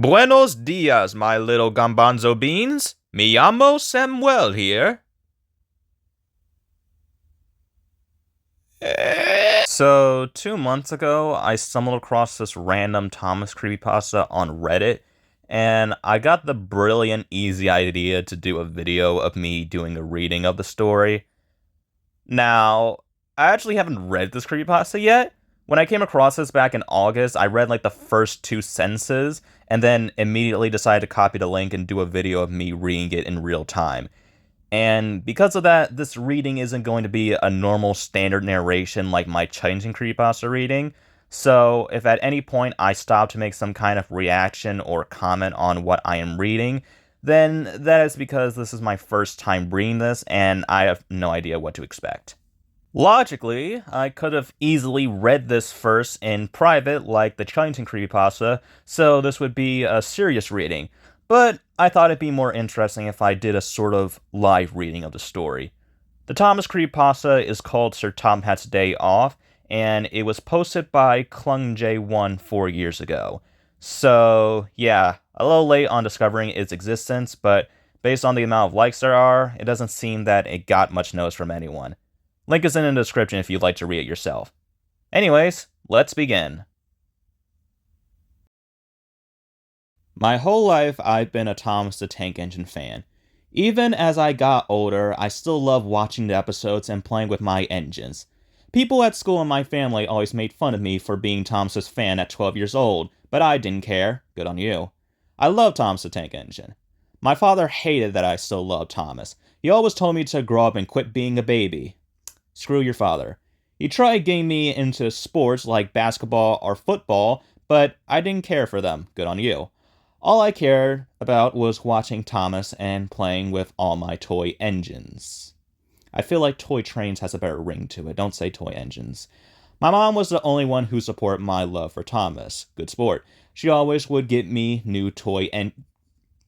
Buenos dias, my little gambanzo beans. Me llamo Samuel here. So, 2 months ago, I stumbled across this random Thomas creepypasta on Reddit, and I got the brilliant, easy idea to do a video of me doing a reading of the story. Now, I actually haven't read this creepypasta yet. When I came across this back in August, I read like the first two sentences, and then immediately decided to copy the link and do a video of me reading it in real time. And because of that, this reading isn't going to be a normal standard narration like my changing creepypasta reading. So if at any point I stop to make some kind of reaction or comment on what I am reading, then that is because this is my first time reading this and I have no idea what to expect. Logically, I could have easily read this first in private like the changing creepypasta, so this would be a serious reading. But I thought it'd be more interesting if I did a sort of live reading of the story. The Thomas creepypasta is called Sir Tom Hatt's Day Off, and it was posted by Klung J1 4 years ago. So, yeah, a little late on discovering its existence, but based on the amount of likes there are, it doesn't seem that it got much notice from anyone. Link is in the description if you'd like to read it yourself. Anyways, let's begin. My whole life, I've been a Thomas the Tank Engine fan. Even as I got older, I still love watching the episodes and playing with my engines. People at school and my family always made fun of me for being Thomas's fan at 12 years old, but I didn't care. Good on you. I love Thomas the Tank Engine. My father hated that I still loved Thomas. He always told me to grow up and quit being a baby. Screw your father. He tried getting me into sports like basketball or football, but I didn't care for them. Good on you. All I cared about was watching Thomas and playing with all my toy engines. I feel like toy trains has a better ring to it. Don't say toy engines. My mom was the only one who supported my love for Thomas. Good sport. She always would get me new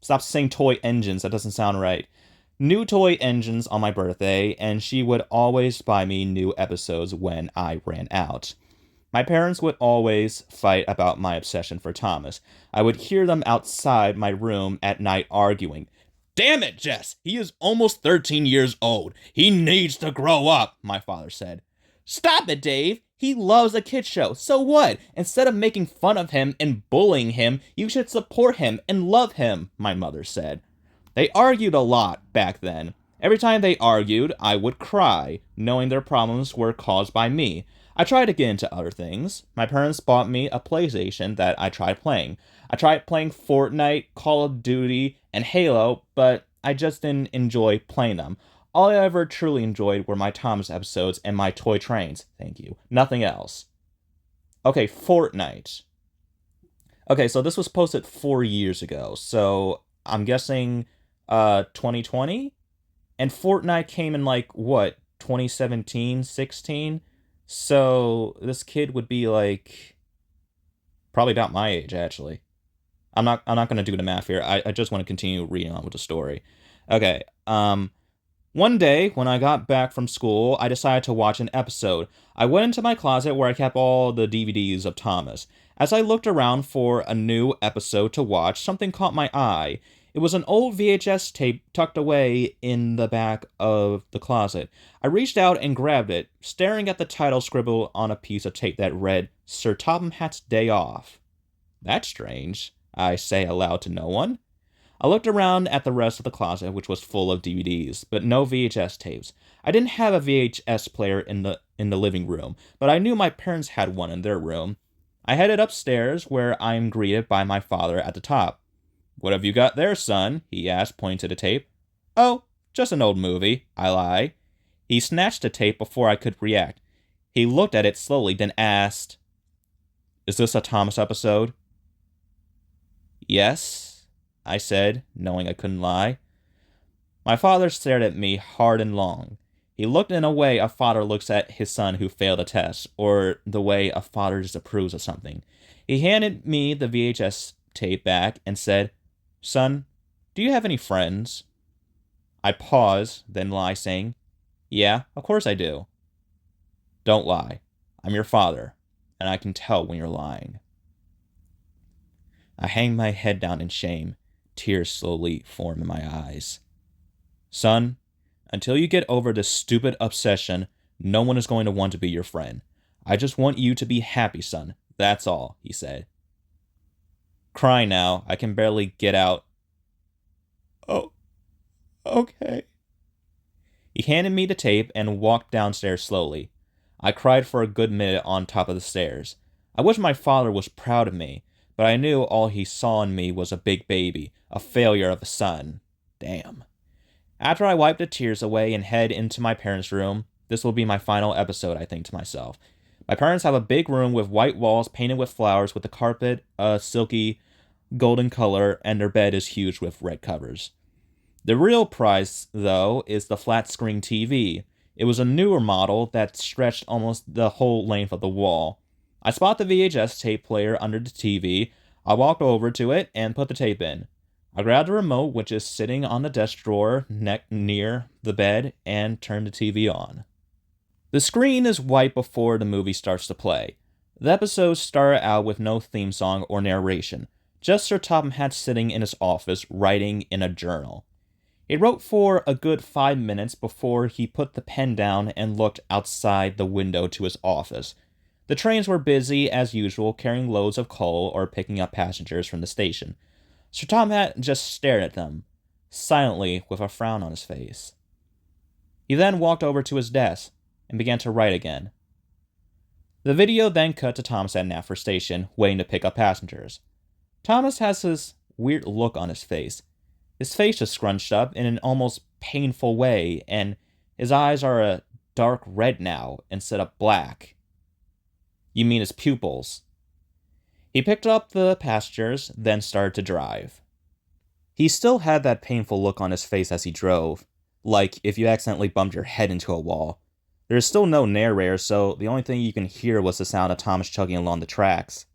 Stop saying toy engines. That doesn't sound right. New toy engines on my birthday, and she would always buy me new episodes when I ran out. My parents would always fight about my obsession for Thomas. I would hear them outside my room at night arguing. "Damn it, Jess! He is almost 13 years old. He needs to grow up," my father said. "Stop it, Dave! He loves a kid show. So what? Instead of making fun of him and bullying him, you should support him and love him," my mother said. They argued a lot back then. Every time they argued, I would cry, knowing their problems were caused by me. I tried to get into other things. My parents bought me a PlayStation that I tried playing. I tried playing Fortnite, Call of Duty, and Halo, but I just didn't enjoy playing them. All I ever truly enjoyed were my Thomas episodes and my toy trains. Thank you. Nothing else. Okay, Fortnite. Okay, so this was posted 4 years ago, so I'm guessing 2020? And Fortnite came in like, what, 2017, 16? So this kid would be like probably about my age, actually. I'm not gonna do the math here. I just want to continue reading on with the story. Okay. One day when I got back from school, I decided to watch an episode. I went into my closet where I kept all the DVDs of Thomas. As I looked around for a new episode to watch, something caught my eye. It was an old VHS tape tucked away in the back of the closet. I reached out and grabbed it, staring at the title scribbled on a piece of tape that read, "Sir Topham Hatt's Day Off." "That's strange," I say aloud to no one. I looked around at the rest of the closet, which was full of DVDs, but no VHS tapes. I didn't have a VHS player in the living room, but I knew my parents had one in their room. I headed upstairs, where I am greeted by my father at the top. "What have you got there, son?" he asked, pointing to the tape. "Oh, just an old movie," I lie. He snatched the tape before I could react. He looked at it slowly, then asked, "Is this a Thomas episode?" "Yes," I said, knowing I couldn't lie. My father stared at me hard and long. He looked in a way a father looks at his son who failed a test, or the way a father disapproves of something. He handed me the VHS tape back and said, "Son, do you have any friends?" I pause, then lie, saying, "Yeah, of course I do." "Don't lie. I'm your father, and I can tell when you're lying." I hang my head down in shame. Tears slowly form in my eyes. Son, until you get over this stupid obsession, no one is going to want to be your friend. I just want you to be happy, son. That's all, he said. Crying now, I can barely get out. Oh, okay. He handed me the tape and walked downstairs slowly. I cried for a good minute on top of the stairs. I wish my father was proud of me, but I knew all he saw in me was a big baby, a failure of a son. Damn. After I wipe the tears away and head into my parents' room, this will be my final episode, I think to myself. My parents have a big room with white walls painted with flowers, with the carpet a silky golden color, and their bed is huge with red covers. The real prize, though, is the flat-screen TV. It was a newer model that stretched almost the whole length of the wall. I spot the VHS tape player under the TV. I walked over to it and put the tape in. I grabbed the remote, which is sitting on the desk drawer near the bed, and turned the TV on. The screen is white before the movie starts to play. The episode started out with no theme song or narration, just Sir Topham Hatt sitting in his office writing in a journal. He wrote for a good 5 minutes before he put the pen down and looked outside the window to his office. The trains were busy as usual, carrying loads of coal or picking up passengers from the station. Sir Topham Hatt just stared at them, silently with a frown on his face. He then walked over to his desk and began to write again. The video then cut to Thomas at Knapford Station, waiting to pick up passengers. Thomas has this weird look on his face. His face is scrunched up in an almost painful way, and his eyes are a dark red now instead of black. You mean his pupils. He picked up the passengers, then started to drive. He still had that painful look on his face as he drove, like if you accidentally bumped your head into a wall. There is still no narrator, so the only thing you can hear was the sound of Thomas chugging along the tracks.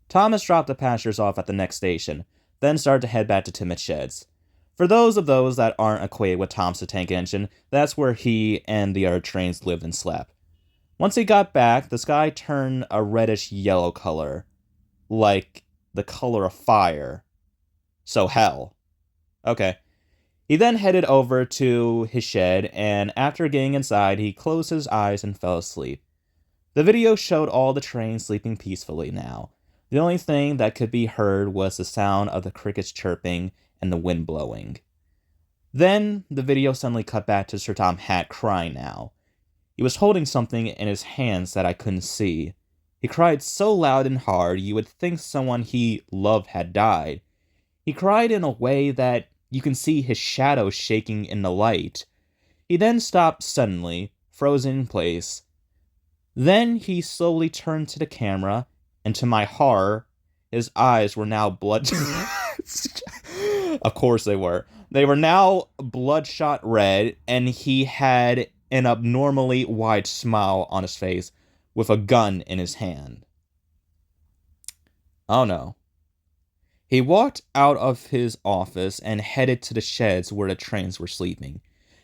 Thomas dropped the passengers off at the next station, then started to head back to Timot's Sheds. For those that aren't acquainted with Thomas the Tank Engine, that's where he and the other trains lived and slept. Once he got back, the sky turned a reddish-yellow color, like the color of fire. So hell. Okay. He then headed over to his shed, and after getting inside, he closed his eyes and fell asleep. The video showed all the trains sleeping peacefully now. The only thing that could be heard was the sound of the crickets chirping and the wind blowing. Then, the video suddenly cut back to Sir Topham Hatt crying now. He was holding something in his hands that I couldn't see. He cried so loud and hard you would think someone he loved had died. He cried in a way that you can see his shadow shaking in the light. He then stopped suddenly, frozen in place. Then he slowly turned to the camera, and to my horror, his eyes were now bloodshot. Of course they were. They were now bloodshot red, and he had an abnormally wide smile on his face with a gun in his hand. Oh no. He walked out of his office and headed to the sheds where the trains were sleeping.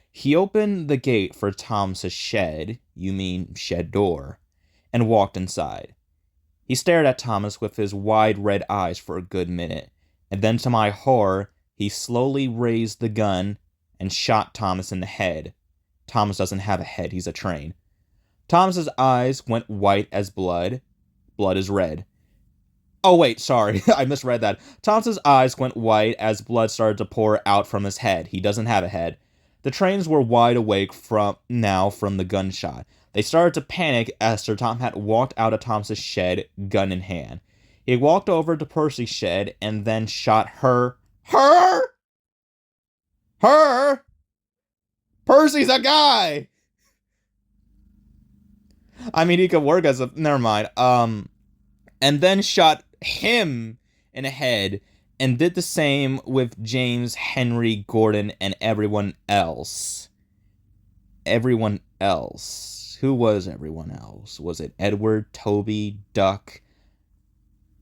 He opened the gate for Thomas's shed, you mean shed door, and walked inside. He stared at Thomas with his wide red eyes for a good minute, and then to my horror, he slowly raised the gun and shot Thomas in the head. Thomas doesn't have a head, he's a train. Thomas's eyes went white as blood. Blood is red. Oh wait, sorry, I misread that. Thomas's eyes went white as blood started to pour out from his head. He doesn't have a head. The trains were wide awake from the gunshot. They started to panic as Sir Topham Hatt walked out of Thomas's shed, gun in hand. He walked over to Percy's shed and then shot her. Her! Percy's a guy! I mean, he could work as a... Never mind. And then shot him in the head and did the same with James, Henry, Gordon, and everyone else. Everyone else. Who was everyone else? Was it Edward, Toby, Duck?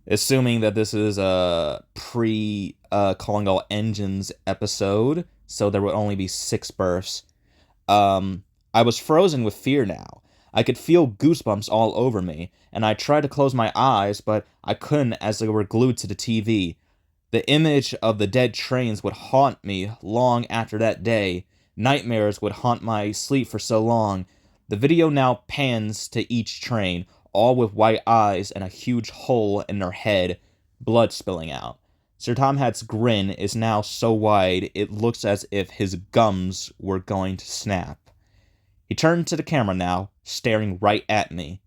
Assuming that this is a calling all engines episode, so there would only be 6 births. I was frozen with fear now. I could feel goosebumps all over me, and I tried to close my eyes, but I couldn't as they were glued to the TV. The image of the dead trains would haunt me long after that day. Nightmares would haunt my sleep for so long. The video now pans to each train, all with white eyes and a huge hole in their head, blood spilling out. Sir Tom Hatt's grin is now so wide it looks as if his gums were going to snap. He turned to the camera now, staring right at me.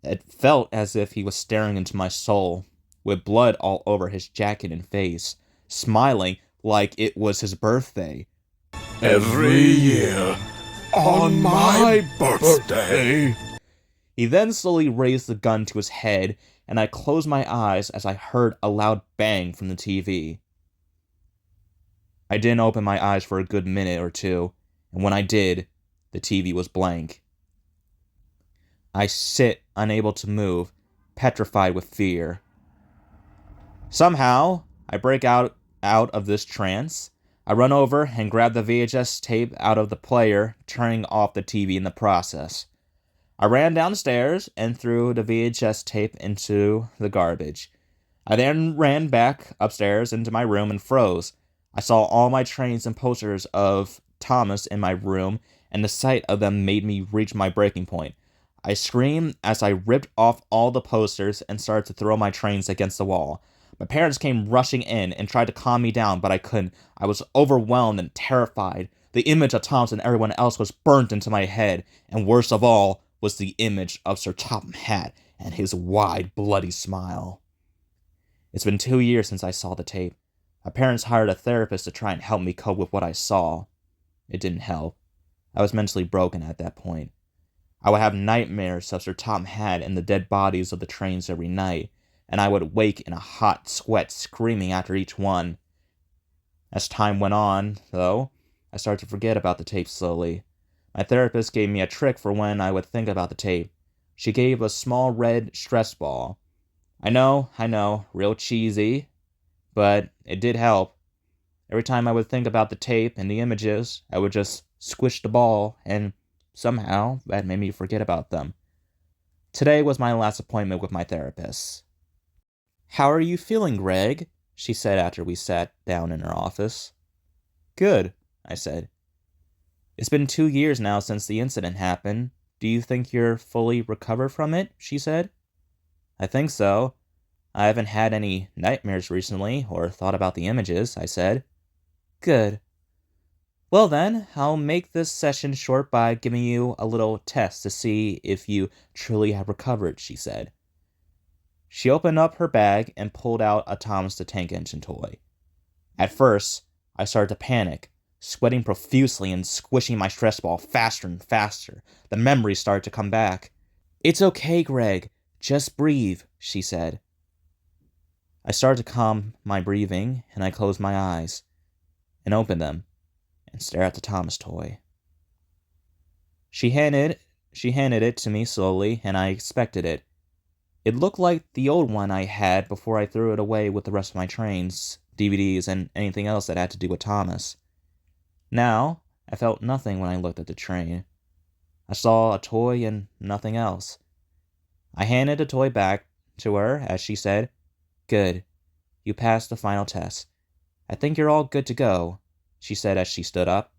It felt as if he was staring into my soul, with blood all over his jacket and face, smiling like it was his birthday. Every year, on my birthday. He then slowly raised the gun to his head, and I closed my eyes as I heard a loud bang from the TV. I didn't open my eyes for a good minute or two, and when I did, the TV was blank. I sit, unable to move, petrified with fear. Somehow, I break out of this trance. I run over and grab the VHS tape out of the player, turning off the TV in the process. I ran downstairs and threw the VHS tape into the garbage. I then ran back upstairs into my room and froze. I saw all my trains and posters of Thomas in my room, and the sight of them made me reach my breaking point. I screamed as I ripped off all the posters and started to throw my trains against the wall. My parents came rushing in and tried to calm me down, but I couldn't. I was overwhelmed and terrified. The image of Thomas and everyone else was burnt into my head, and worst of all was the image of Sir Topham Hatt and his wide, bloody smile. It's been 2 years since I saw the tape. My parents hired a therapist to try and help me cope with what I saw. It didn't help. I was mentally broken at that point. I would have nightmares of Sir Topham Hatt and the dead bodies of the trains every night, and I would wake in a hot sweat screaming after each one. As time went on, though, I started to forget about the tape slowly. My therapist gave me a trick for when I would think about the tape. She gave a small red stress ball. I know, real cheesy, but it did help. Every time I would think about the tape and the images, I would just squish the ball, and somehow that made me forget about them. Today was my last appointment with my therapist. "How are you feeling, Greg?" she said after we sat down in her office. "Good," I said. "It's been 2 years now since the incident happened. Do you think you're fully recovered from it?" she said. "I think so. I haven't had any nightmares recently or thought about the images," I said. "Good. Well then, I'll make this session short by giving you a little test to see if you truly have recovered," she said. She opened up her bag and pulled out a Thomas the Tank Engine toy. At first, I started to panic, sweating profusely and squishing my stress ball faster and faster. The memories started to come back. "It's okay, Greg. Just breathe," she said. I started to calm my breathing, and I closed my eyes and opened them and stared at the Thomas toy. She handed it to me slowly, and I expected it. It looked like the old one I had before I threw it away with the rest of my trains, DVDs, and anything else that had to do with Thomas. Now, I felt nothing when I looked at the train. I saw a toy and nothing else. I handed the toy back to her as she said, "Good. You passed the final test. I think you're all good to go," she said as she stood up.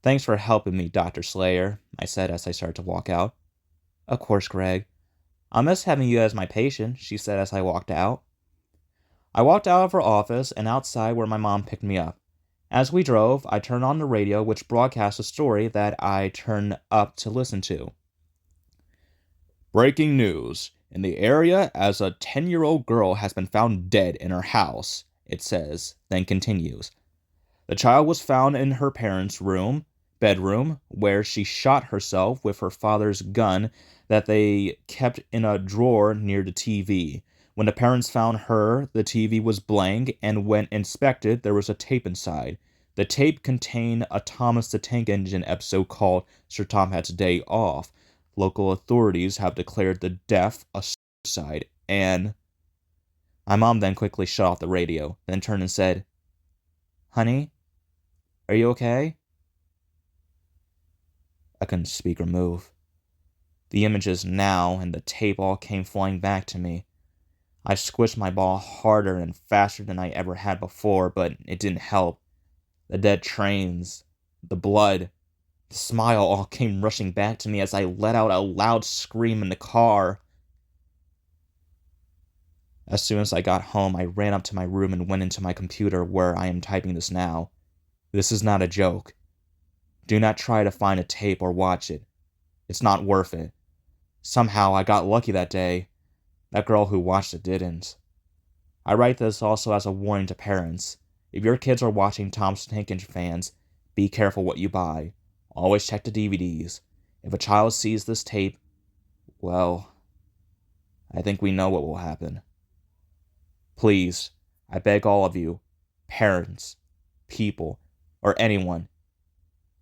"Thanks for helping me, Dr. Slayer," I said as I started to walk out. "Of course, Greg. I'll miss having you as my patient," she said as I walked out. I walked out of her office and outside where my mom picked me up. As we drove, I turned on the radio, which broadcast a story that I turned up to listen to. "Breaking news. In the area, as a 10-year-old girl has been found dead in her house," it says, then continues. "The child was found in her parents' bedroom, where she shot herself with her father's gun that they kept in a drawer near the TV. When the parents found her, the TV was blank, and when inspected, there was a tape inside. The tape contained a Thomas the Tank Engine episode called Sir Tom Hatt's Day Off. Local authorities have declared the death a suicide, and..." My mom then quickly shut off the radio, then turned and said, "Honey, are you okay?" I couldn't speak or move. The images now and the tape all came flying back to me. I squished my ball harder and faster than I ever had before, but it didn't help. The dead trains, the blood, the smile all came rushing back to me as I let out a loud scream in the car. As soon as I got home, I ran up to my room and went into my computer where I am typing this now. This is not a joke. Do not try to find a tape or watch it. It's not worth it. Somehow I got lucky that day. That girl who watched it didn't. I write this also as a warning to parents. If your kids are watching Thomas the Tank Engine fans, be careful what you buy. Always check the DVDs. If a child sees this tape, well, I think we know what will happen. Please, I beg all of you, parents, people, or anyone,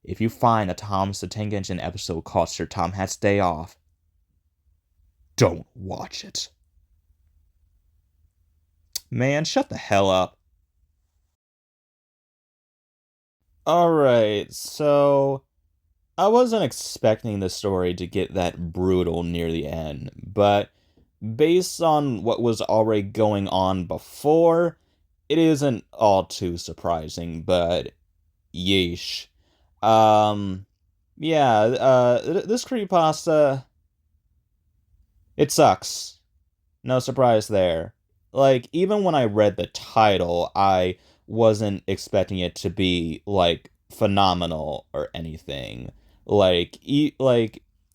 if you find a Thomas the Tank Engine episode called Sir Tom Hatt's Day Off, don't watch it. Man, shut the hell up. Alright, so I wasn't expecting the story to get that brutal near the end, but based on what was already going on before, it isn't all too surprising, but yeesh. Um, yeah, this creepypasta, it sucks. No surprise there. Like, even when I read the title, I wasn't expecting it to be, like, phenomenal or anything. Like,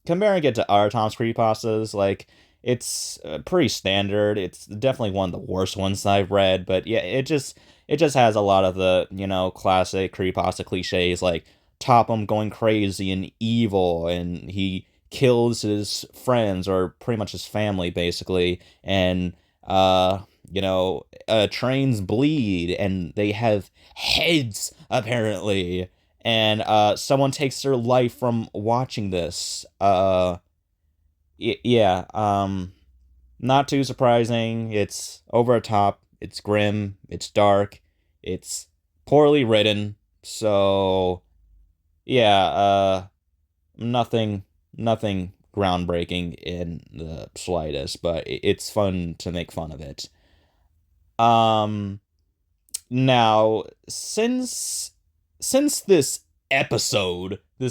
comparing it to other Tom's creepypastas, like, it's pretty standard. It's definitely one of the worst ones I've read, but yeah, it just has a lot of the, classic creepypasta cliches, like Topham going crazy and evil, and he kills his friends or pretty much his family basically, and trains bleed and they have heads apparently, and someone takes their life from watching this. Yeah, not too surprising. It's over the top, it's grim, it's dark, it's poorly written. So yeah, nothing groundbreaking in the slightest, but it's fun to make fun of it. Um, Now, since this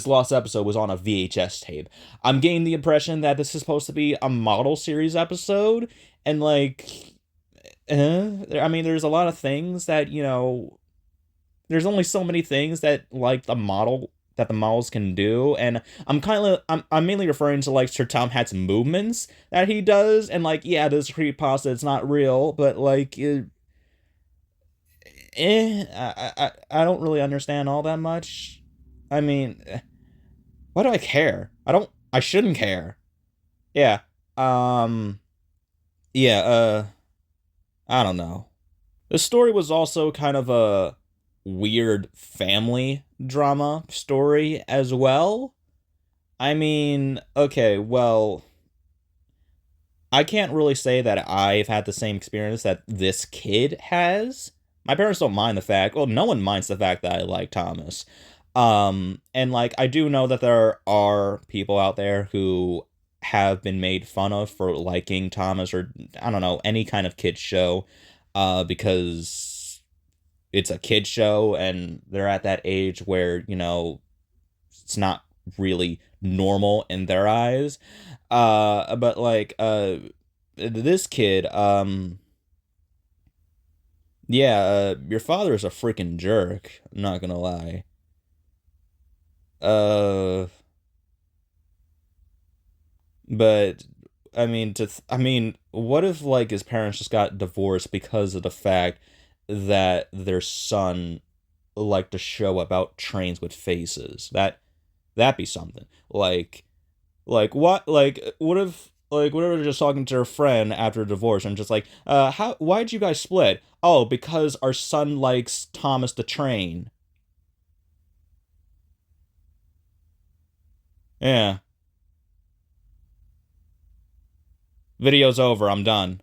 lost episode was on a VHS tape, I'm getting the impression that this is supposed to be a model series episode, and like, I mean, there's a lot of things that there's only so many things that like the models can do, and I'm mainly referring to like Sir Tom Hatt's movements that he does, and like, yeah, this creepypasta, it's not real, but like I don't really understand all that much. I mean, why do I care? I shouldn't care. Yeah. Um yeah, I don't know. The story was also kind of a weird family drama story as well. I mean, okay, well, I can't really say that I've had the same experience that this kid has. My parents don't mind the fact, well, no one minds the fact that I like Thomas. And like, I do know that there are people out there who have been made fun of for liking Thomas, or I don't know, any kind of kid show, because it's a kid show and they're at that age where, it's not really normal in their eyes. But like, this kid, yeah, your father is a freaking jerk. I'm not gonna lie. Uh, but I mean, what if like his parents just got divorced because of the fact that their son liked to show about trains with faces? That'd be something. What if they're just talking to her friend after a divorce and just like, why'd you guys split? Oh, because our son likes Thomas the Train. Yeah. Video's over, I'm done.